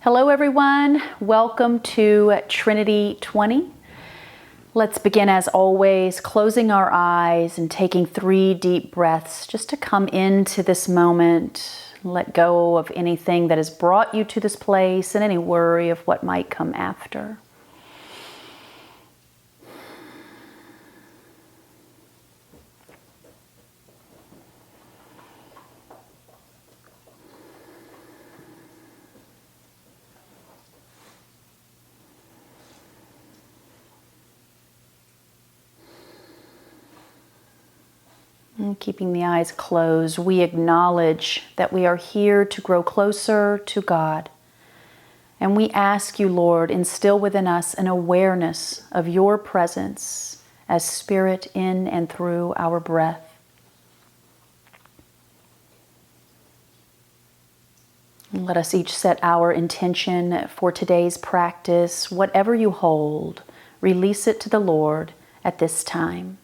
Hello everyone, welcome to Trinity 20. Let's begin as always, closing our eyes and taking 3 deep breaths just to come into this moment, let go of anything that has brought you to this place and any worry of what might come after. And keeping the eyes closed, we acknowledge that we are here to grow closer to God. And we ask you, Lord, instill within us an awareness of your presence as spirit in and through our breath. And let us each set our intention for today's practice. Whatever you hold, release it to the Lord at this time.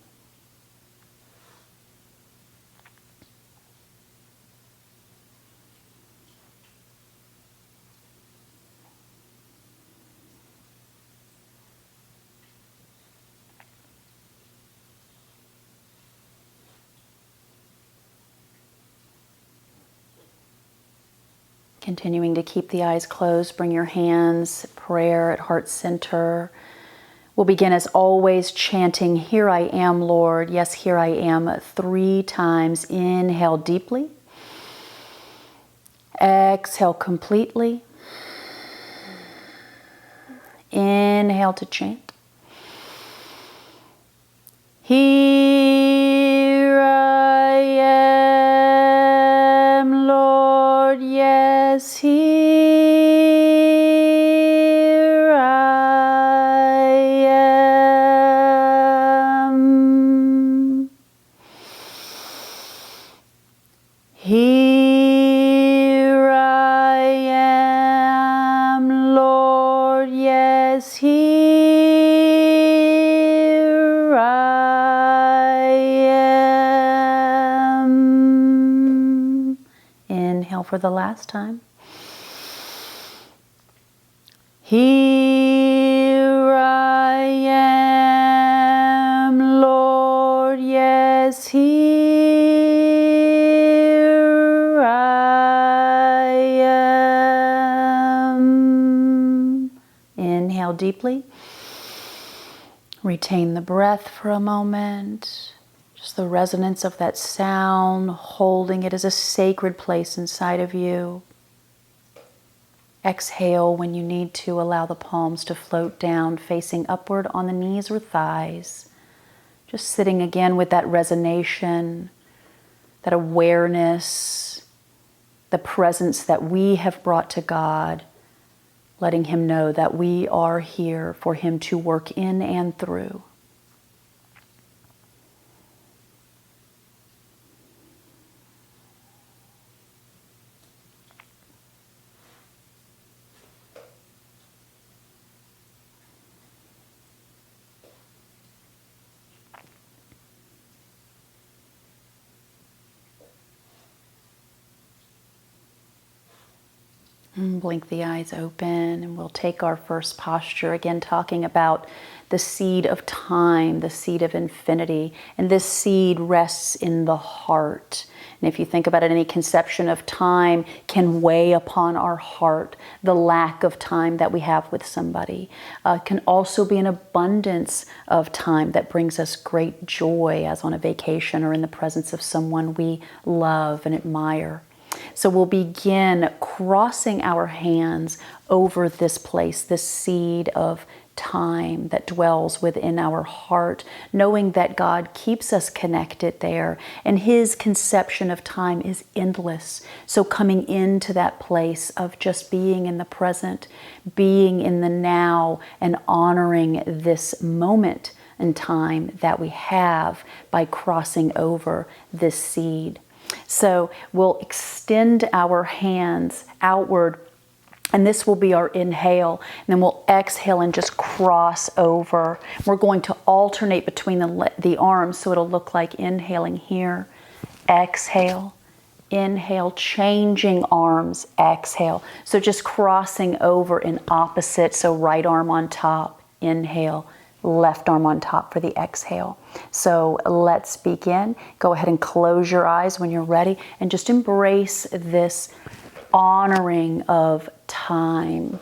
Continuing to keep the eyes closed, bring your hands, prayer at heart center. We'll begin as always chanting, "Here I am, Lord." Yes, here I am 3 times. Inhale deeply. Exhale completely. Inhale to chant. Here I am, Lord. Yes, here I am. Here I am, Lord. Yes, here I am. Inhale for the last time. Here I am, Lord. Yes, here I am. Inhale deeply. Retain the breath for a moment. Just the resonance of that sound, holding it as a sacred place inside of you. Exhale when you need to, allow the palms to float down, facing upward on the knees or thighs. Just sitting again with that resonation, that awareness, the presence that we have brought to God, letting Him know that we are here for Him to work in and through. Blink the eyes open and we'll take our first posture, again talking about the seed of time, the seed of infinity, and this seed rests in the heart. And if you think about it, any conception of time can weigh upon our heart, the lack of time that we have with somebody. Can also be an abundance of time that brings us great joy, as on a vacation or in the presence of someone we love and admire. So we'll begin crossing our hands over this place, this seed of time that dwells within our heart, knowing that God keeps us connected there and His conception of time is endless. So coming into that place of just being in the present, being in the now, and honoring this moment in time that we have by crossing over this seed. So we'll extend our hands outward, and this will be our inhale, and then we'll exhale and just cross over. We're going to alternate between the arms, so it'll look like inhaling here, exhale, Inhale, changing arms, exhale. So just crossing over in opposite, so right arm on top, inhale, left arm on top for the exhale. So let's begin. Go ahead and close your eyes when you're ready and just embrace this honoring of time.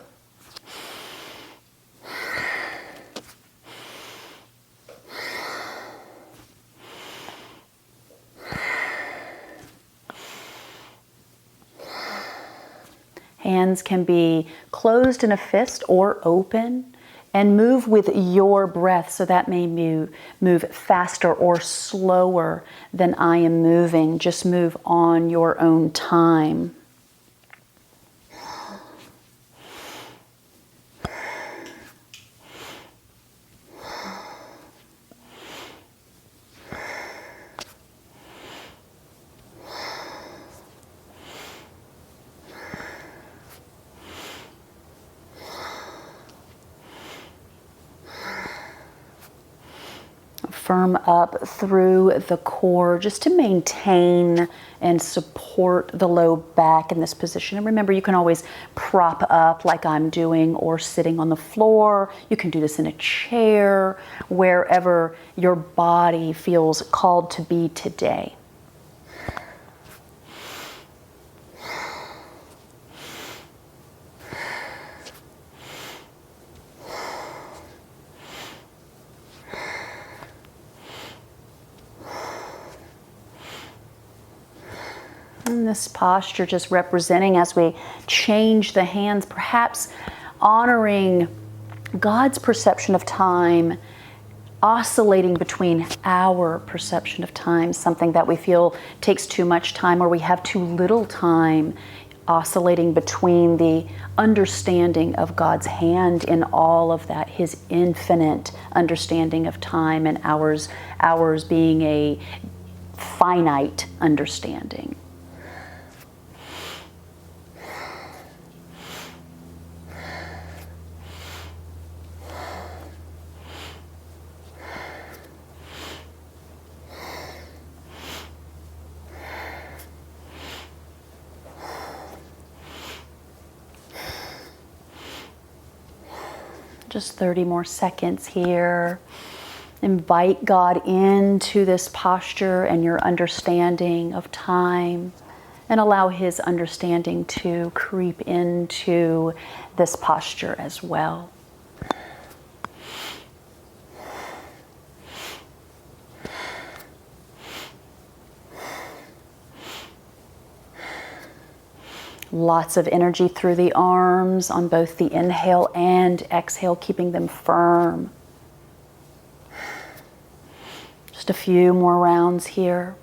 Hands can be closed in a fist or open, and move with your breath. So that may move faster or slower than I am moving. Just move on your own time. Firm up through the core just to maintain and support the low back in this position. And remember, you can always prop up like I'm doing or sitting on the floor. You can do this in a chair, wherever your body feels called to be today. And this posture just representing, as we change the hands, perhaps honoring God's perception of time, oscillating between our perception of time, something that we feel takes too much time or we have too little time, oscillating between the understanding of God's hand in all of that, his infinite understanding of time, and ours being a finite understanding. Just 30 more seconds here. Invite God into this posture and your understanding of time, and allow his understanding to creep into this posture as well. Lots of energy through the arms on both the inhale and exhale, keeping them firm. Just a few more rounds here.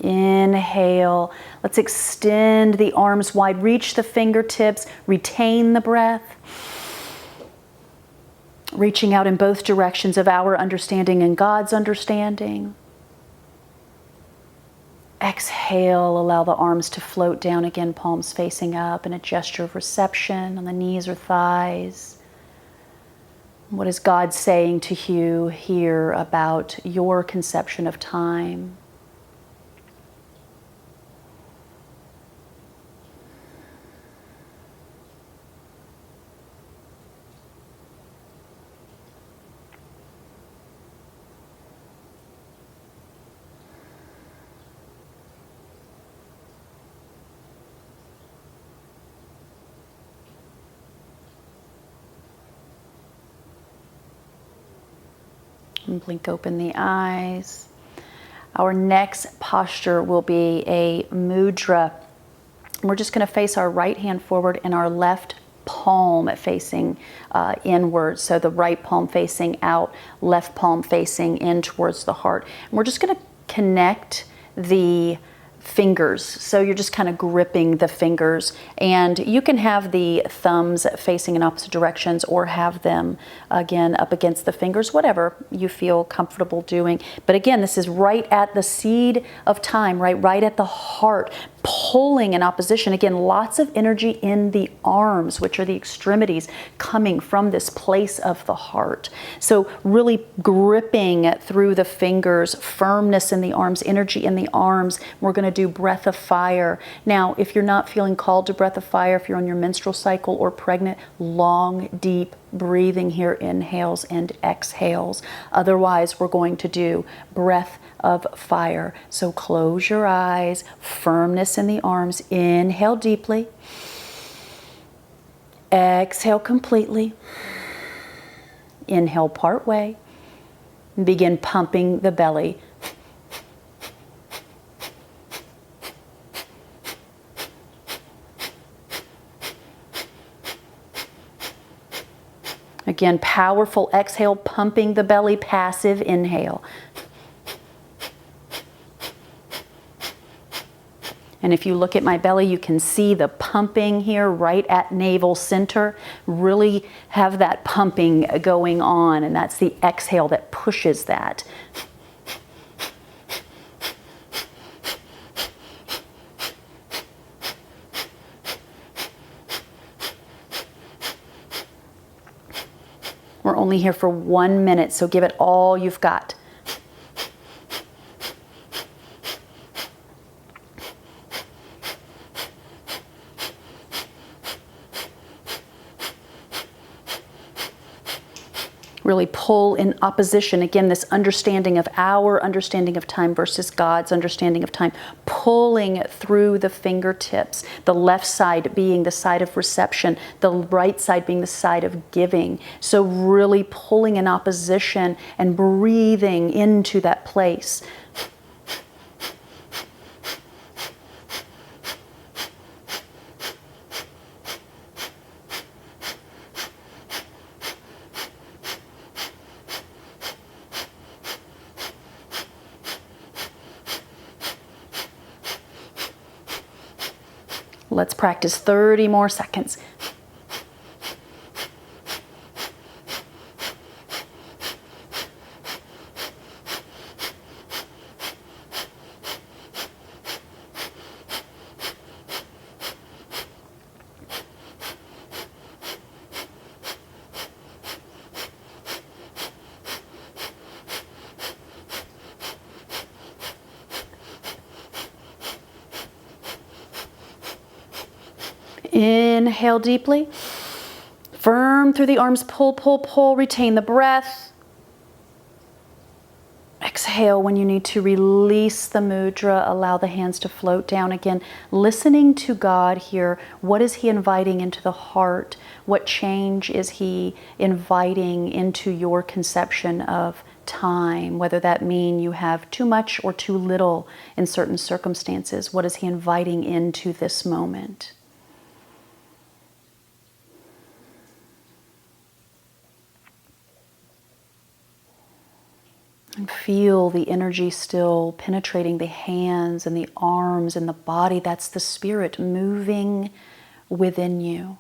Inhale. Let's extend the arms wide, reach the fingertips, retain the breath. Reaching out in both directions of our understanding and God's understanding. Exhale, allow the arms to float down again, palms facing up in a gesture of reception on the knees or thighs. What is God saying to you here about your conception of time? And blink open the eyes. Our next posture will be a mudra. We're just going to face our right hand forward and our left palm facing inward. So the right palm facing out, left palm facing in towards the heart. And we're just going to connect the fingers. So you're just kind of gripping the fingers, and you can have the thumbs facing in opposite directions or have them again up against the fingers, whatever you feel comfortable doing. But again, this is right at the seed of time, right at the heart, pulling in opposition. Again, lots of energy in the arms, which are the extremities, coming from this place of the heart. So really gripping through the fingers, firmness in the arms, energy in the arms. We're going to do breath of fire. Now, if you're not feeling called to breath of fire, if you're on your menstrual cycle or pregnant, long, deep breathing here, inhales and exhales. Otherwise, we're going to do breath of fire. So close your eyes, firmness in the arms. Inhale deeply. Exhale completely. Inhale part way. Begin pumping the belly. Again, powerful exhale, pumping the belly, passive inhale. And if you look at my belly, you can see the pumping here right at navel center. Really have that pumping going on, and that's the exhale that pushes that. We're only here for 1 minute, so give it all you've got. Really pull in opposition. Again, this understanding of our understanding of time versus God's understanding of time, pulling through the fingertips, the left side being the side of reception, the right side being the side of giving. So really pulling in opposition and breathing into that place. Let's practice 30 more seconds. Inhale deeply, firm through the arms, pull, pull, pull, retain the breath. Exhale when you need to release the mudra, allow the hands to float down again. Listening to God here, what is He inviting into the heart? What change is He inviting into your conception of time? Whether that mean you have too much or too little in certain circumstances, what is He inviting into this moment? And feel the energy still penetrating the hands and the arms and the body. That's the spirit moving within you.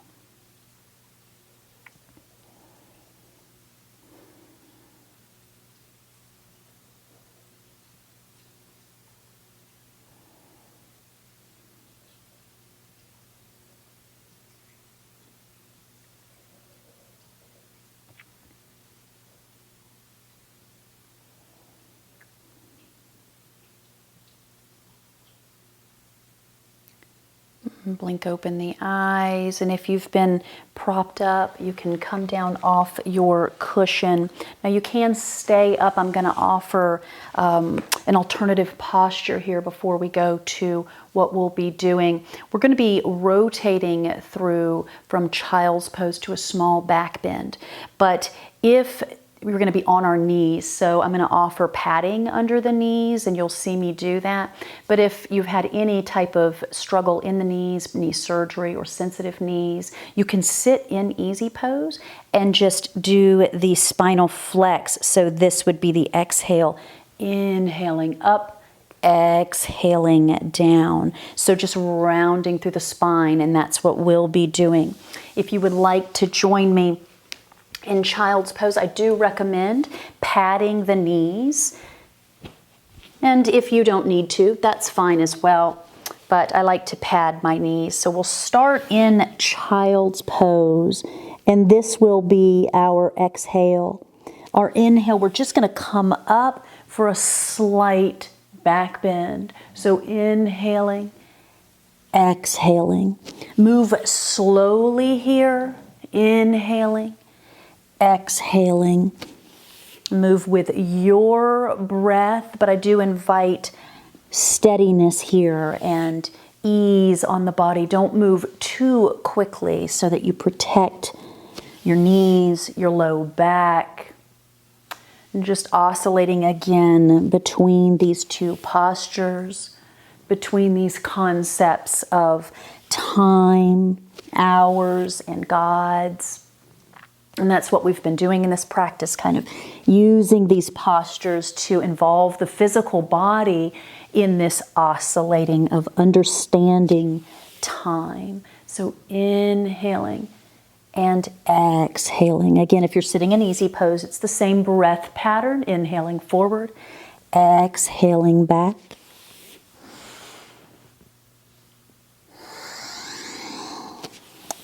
Blink open the eyes, and if you've been propped up, you can come down off your cushion. Now you can stay up. I'm going to offer an alternative posture here before we go to what we'll be doing. We're going to be rotating through from child's pose to a small back bend. But if we're going to be on our knees, so I'm going to offer padding under the knees, and you'll see me do that. But if you've had any type of struggle in the knees, knee surgery or sensitive knees, you can sit in easy pose and just do the spinal flex. So this would be the exhale, inhaling up, exhaling down. So just rounding through the spine, and that's what we'll be doing. If you would like to join me in child's pose, I do recommend padding the knees. And if you don't need to, that's fine as well. But I like to pad my knees. So we'll start in child's pose, and this will be our exhale. Our inhale, we're just going to come up for a slight back bend. So inhaling, exhaling. Move slowly here, inhaling, exhaling. Move with your breath, but I do invite steadiness here and ease on the body. Don't move too quickly so that you protect your knees, your low back. And just oscillating again between these two postures, between these concepts of time, hours, and gods. And that's what we've been doing in this practice, kind of using these postures to involve the physical body in this oscillating of understanding time. So inhaling and exhaling. Again, if you're sitting in easy pose, it's the same breath pattern. Inhaling forward, exhaling back.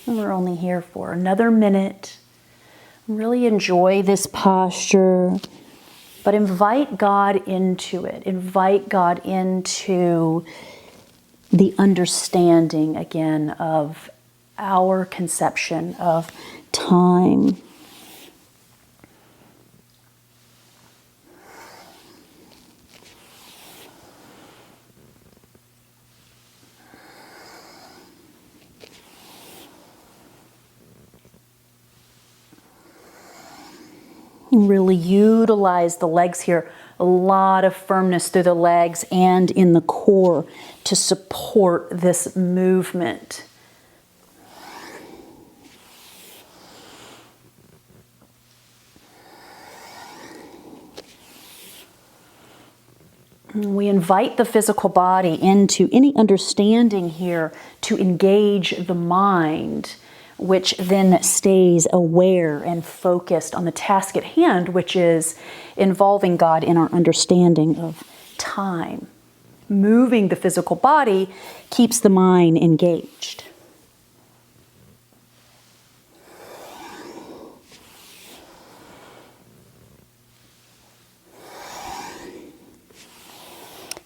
And we're only here for another minute. Really enjoy this posture, but invite God into it. Invite God into the understanding again of our conception of time. Really utilize the legs here. A lot of firmness through the legs and in the core to support this movement. We invite the physical body into any understanding here to engage the mind, which then stays aware and focused on the task at hand, which is involving God in our understanding of time. Moving the physical body keeps the mind engaged.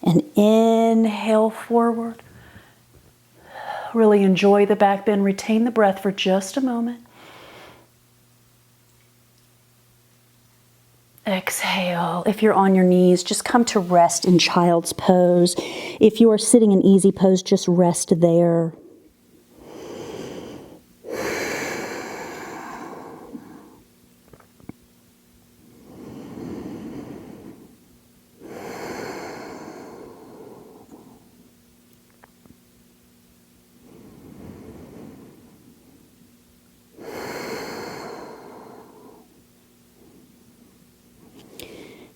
And inhale forward. Really enjoy the back bend. Retain the breath for just a moment. Exhale. If you're on your knees, just come to rest in child's pose. If you are sitting in easy pose, just rest there.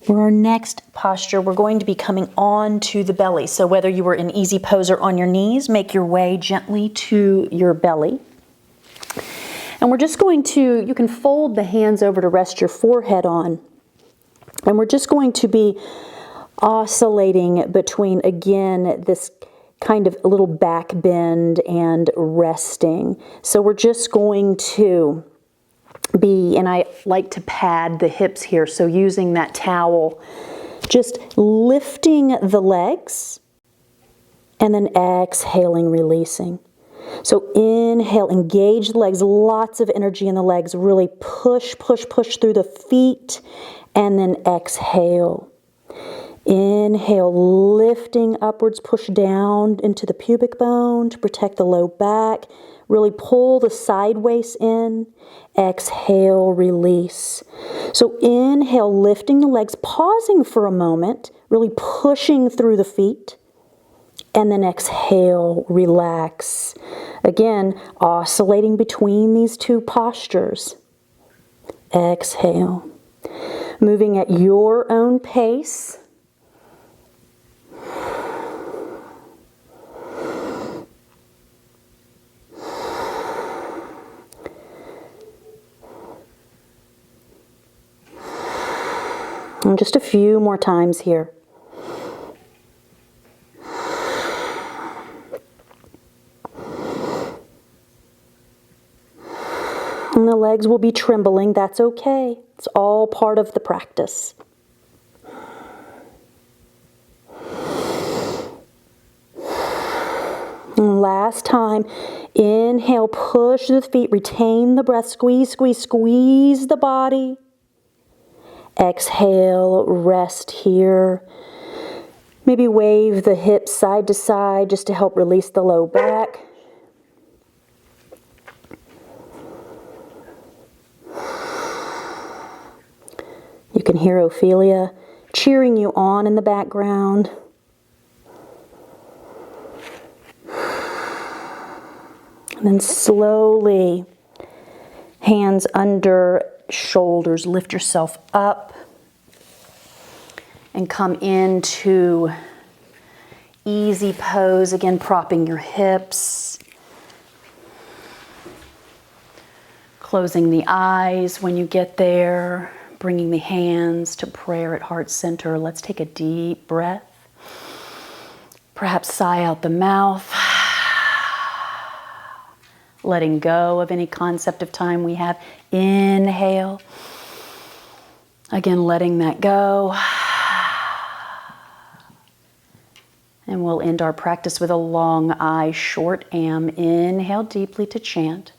For our next posture, we're going to be coming on to the belly. So whether you were in easy pose or on your knees, make your way gently to your belly. And we're just going to, you can fold the hands over to rest your forehead on. And we're just going to be oscillating between, again, this kind of a little back bend and resting. So we're just going to be, and I like to pad the hips here, so using that towel, just lifting the legs and then exhaling, releasing. So inhale, engage the legs, lots of energy in the legs, really push, push, push through the feet, and then exhale. Inhale, lifting upwards, push down into the pubic bone to protect the low back. Really pull the side waist in. Exhale, release. So inhale, lifting the legs, pausing for a moment, really pushing through the feet. And then exhale, relax. Again, oscillating between these two postures. Exhale. Moving at your own pace. And just a few more times here. And the legs will be trembling. That's okay. It's all part of the practice. And last time, inhale, push the feet, retain the breath, squeeze, squeeze, squeeze the body. Exhale, rest here. Maybe wave the hips side to side just to help release the low back. You can hear Ophelia cheering you on in the background. And then slowly, hands under shoulders, lift yourself up and come into easy pose, again propping your hips, closing the eyes when you get there, bringing the hands to prayer at heart center. Let's take a deep breath, perhaps sigh out the mouth, letting go of any concept of time we have. Inhale, again letting that go. And we'll end our practice with a long I, short am. Inhale deeply to chant.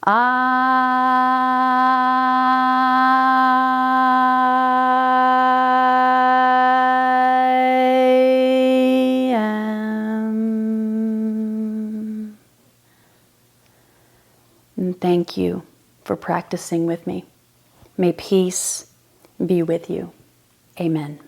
I am. And thank you for practicing with me. May peace be with you. Amen.